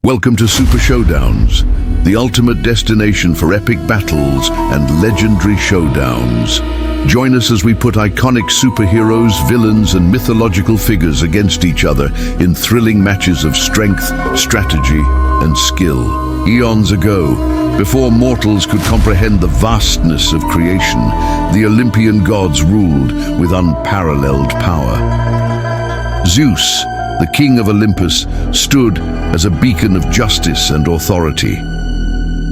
Welcome to Super Showdowns, the ultimate destination for epic battles and legendary showdowns. Join us as we put iconic superheroes, villains, and mythological figures against each other in thrilling matches of strength, strategy, and skill. Eons ago, before mortals could comprehend the vastness of creation, the Olympian gods ruled with unparalleled power. Zeus, the King of Olympus, stood as a beacon of justice and authority.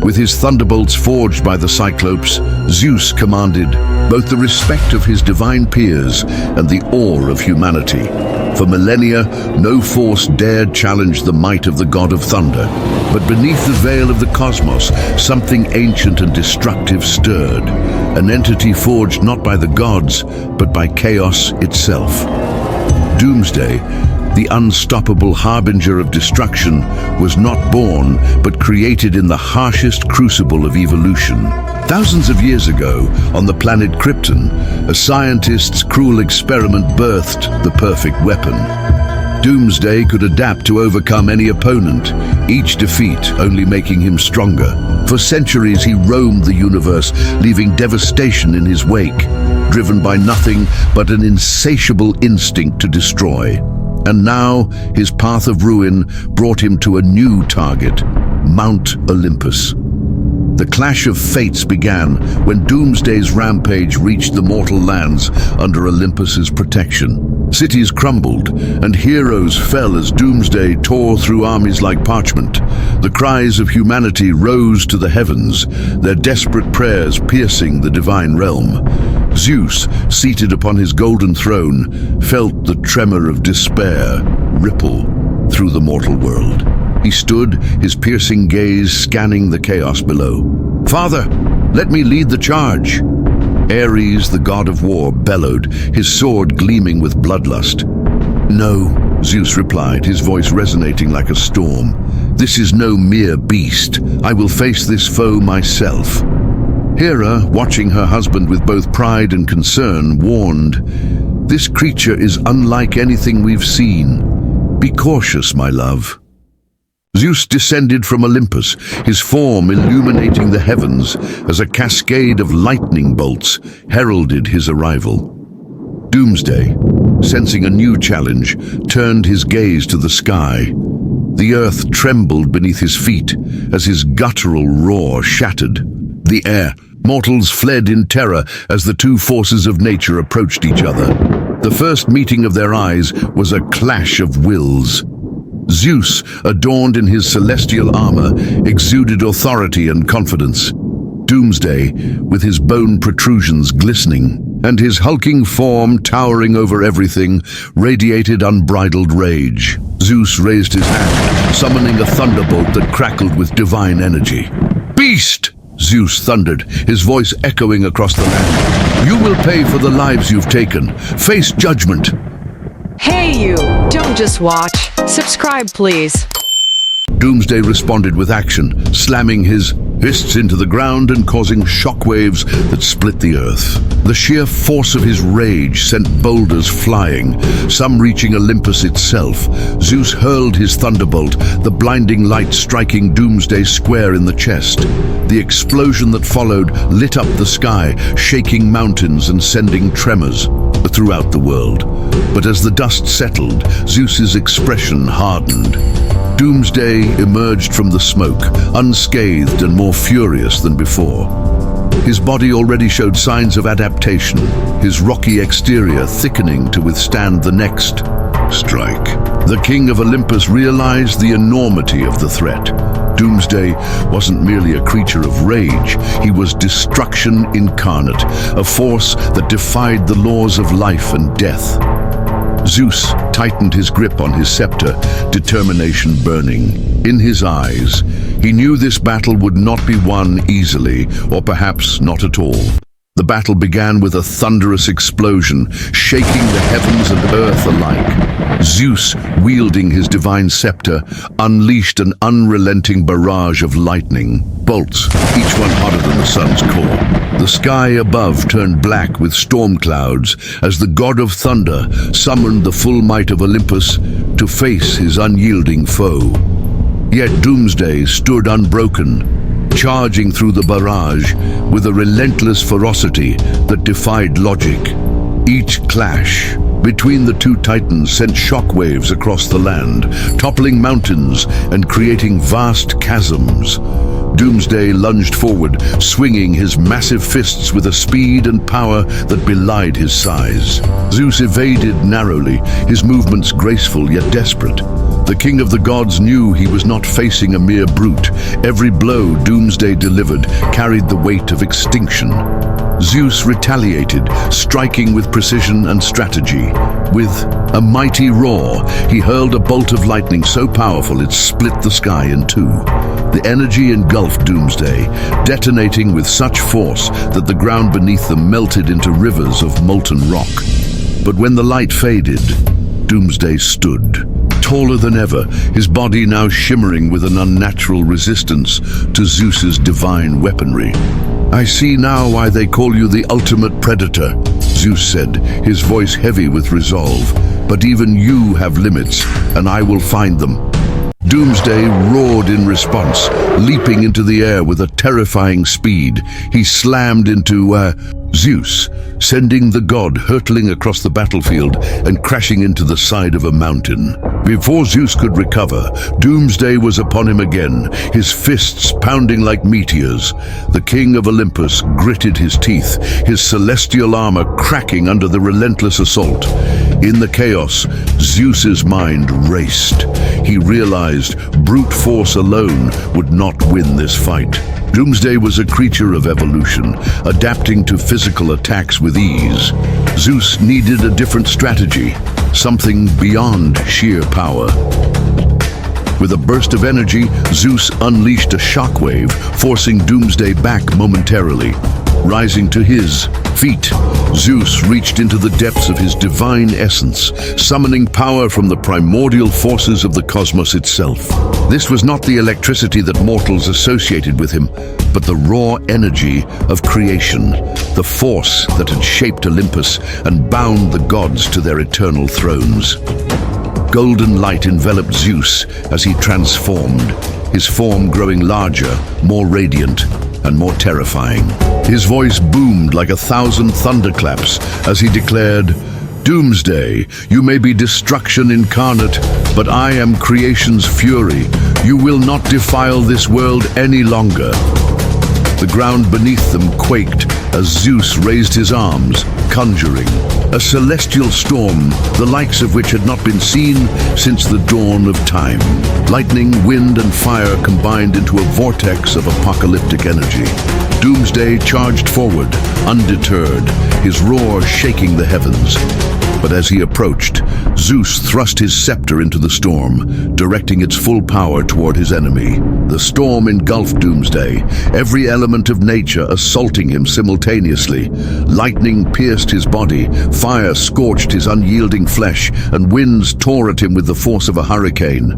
With his thunderbolts forged by the Cyclopes, Zeus commanded both the respect of his divine peers and the awe of humanity. For millennia, no force dared challenge the might of the god of thunder. But beneath the veil of the cosmos, something ancient and destructive stirred. An entity forged not by the gods, but by chaos itself. Doomsday, the unstoppable harbinger of destruction, was not born, but created in the harshest crucible of evolution. Thousands of years ago, on the planet Krypton, a scientist's cruel experiment birthed the perfect weapon. Doomsday could adapt to overcome any opponent, each defeat only making him stronger. For centuries he roamed the universe, leaving devastation in his wake, driven by nothing but an insatiable instinct to destroy. And now, his path of ruin brought him to a new target, Mount Olympus. The clash of fates began when Doomsday's rampage reached the mortal lands under Olympus's protection. Cities crumbled, and heroes fell as Doomsday tore through armies like parchment. The cries of humanity rose to the heavens, their desperate prayers piercing the divine realm. Zeus, seated upon his golden throne, felt the tremor of despair ripple through the mortal world. He stood, his piercing gaze scanning the chaos below. "Father, let me lead the charge." Ares, the god of war, bellowed, his sword gleaming with bloodlust. "No," Zeus replied, his voice resonating like a storm. "This is no mere beast. I will face this foe myself." Hera, watching her husband with both pride and concern, warned, "This creature is unlike anything we've seen. Be cautious, my love." Zeus descended from Olympus, his form illuminating the heavens as a cascade of lightning bolts heralded his arrival. Doomsday, sensing a new challenge, turned his gaze to the sky. The earth trembled beneath his feet as his guttural roar shattered the air. Mortals fled in terror as the two forces of nature approached each other. The first meeting of their eyes was a clash of wills. Zeus, adorned in his celestial armor, exuded authority and confidence. Doomsday, with his bone protrusions glistening, and his hulking form towering over everything, radiated unbridled rage. Zeus raised his hand, summoning a thunderbolt that crackled with divine energy. "Beast!" Zeus thundered, his voice echoing across the land. "You will pay for the lives you've taken. Face judgment." Hey you! Don't just watch. Subscribe, please. Doomsday responded with action, slamming his fists into the ground and causing shockwaves that split the earth. The sheer force of his rage sent boulders flying, some reaching Olympus itself. Zeus hurled his thunderbolt, the blinding light striking Doomsday square in the chest. The explosion that followed lit up the sky, shaking mountains and sending tremors throughout the world. But as the dust settled, Zeus's expression hardened. Doomsday emerged from the smoke, unscathed and more furious than before. His body already showed signs of adaptation, his rocky exterior thickening to withstand the next strike. The King of Olympus realized the enormity of the threat. Doomsday wasn't merely a creature of rage, he was destruction incarnate, a force that defied the laws of life and death. Zeus tightened his grip on his scepter, determination burning. In his eyes, he knew this battle would not be won easily, or perhaps not at all. The battle began with a thunderous explosion, shaking the heavens and earth alike. Zeus, wielding his divine scepter, unleashed an unrelenting barrage of lightning bolts, each one hotter than the sun's core. The sky above turned black with storm clouds as the god of thunder summoned the full might of Olympus to face his unyielding foe. Yet Doomsday stood unbroken, charging through the barrage with a relentless ferocity that defied logic. Each clash between the two titans sent shockwaves across the land, toppling mountains and creating vast chasms. Doomsday lunged forward, swinging his massive fists with a speed and power that belied his size. Zeus evaded narrowly, his movements graceful yet desperate. The king of the gods knew he was not facing a mere brute. Every blow Doomsday delivered carried the weight of extinction. Zeus retaliated, striking with precision and strategy. With a mighty roar, he hurled a bolt of lightning so powerful it split the sky in two. The energy engulfed Doomsday, detonating with such force that the ground beneath them melted into rivers of molten rock. But when the light faded, Doomsday stood, taller than ever, his body now shimmering with an unnatural resistance to Zeus's divine weaponry. "I see now why they call you the ultimate predator," Zeus said, his voice heavy with resolve. "But even you have limits, and I will find them." Doomsday roared in response, leaping into the air with a terrifying speed. He slammed into Zeus, sending the god hurtling across the battlefield and crashing into the side of a mountain. Before Zeus could recover, Doomsday was upon him again, his fists pounding like meteors. The King of Olympus gritted his teeth, his celestial armor cracking under the relentless assault. In the chaos, Zeus's mind raced. He realized brute force alone would not win this fight. Doomsday was a creature of evolution, adapting to physical attacks with ease. Zeus needed a different strategy, something beyond sheer power. With a burst of energy, Zeus unleashed a shockwave, forcing Doomsday back momentarily. Rising to his feet, Zeus reached into the depths of his divine essence, summoning power from the primordial forces of the cosmos itself. This was not the electricity that mortals associated with him, but the raw energy of creation, the force that had shaped Olympus and bound the gods to their eternal thrones. Golden light enveloped Zeus as he transformed, his form growing larger, more radiant, and more terrifying. His voice boomed like 1,000 thunderclaps as he declared, "Doomsday, you may be destruction incarnate, but I am creation's fury. You will not defile this world any longer." The ground beneath them quaked as Zeus raised his arms, conjuring a celestial storm, the likes of which had not been seen since the dawn of time. Lightning, wind, and fire combined into a vortex of apocalyptic energy. Doomsday charged forward, undeterred, his roar shaking the heavens. But as he approached, Zeus thrust his scepter into the storm, directing its full power toward his enemy. The storm engulfed Doomsday, every element of nature assaulting him simultaneously. Lightning pierced his body, fire scorched his unyielding flesh, and winds tore at him with the force of a hurricane.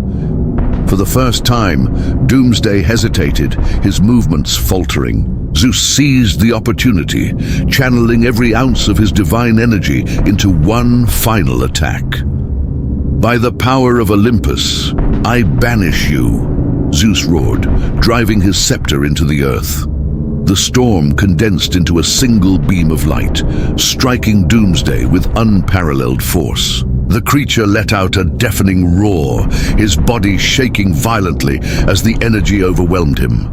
For the first time, Doomsday hesitated, his movements faltering. Zeus seized the opportunity, channeling every ounce of his divine energy into one final attack. "By the power of Olympus, I banish you," Zeus roared, driving his scepter into the earth. The storm condensed into a single beam of light, striking Doomsday with unparalleled force. The creature let out a deafening roar, his body shaking violently as the energy overwhelmed him.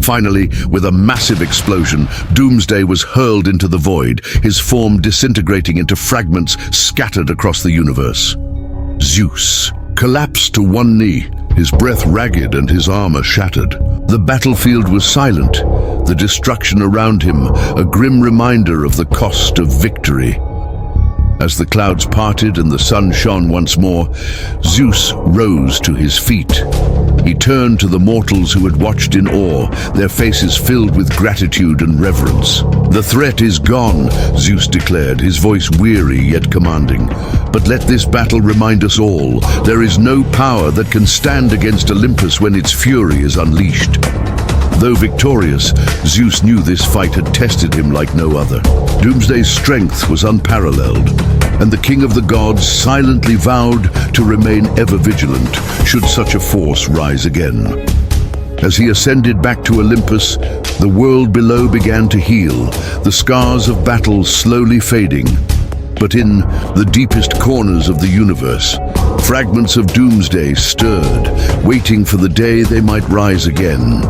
Finally, with a massive explosion, Doomsday was hurled into the void, his form disintegrating into fragments scattered across the universe. Zeus collapsed to one knee, his breath ragged and his armor shattered. The battlefield was silent, the destruction around him a grim reminder of the cost of victory. As the clouds parted and the sun shone once more, Zeus rose to his feet. He turned to the mortals who had watched in awe, their faces filled with gratitude and reverence. "The threat is gone," Zeus declared, his voice weary yet commanding. "But let this battle remind us all, there is no power that can stand against Olympus when its fury is unleashed." Though victorious, Zeus knew this fight had tested him like no other. Doomsday's strength was unparalleled, and the king of the gods silently vowed to remain ever vigilant should such a force rise again. As he ascended back to Olympus, the world below began to heal, the scars of battle slowly fading. But in the deepest corners of the universe, fragments of Doomsday stirred, waiting for the day they might rise again.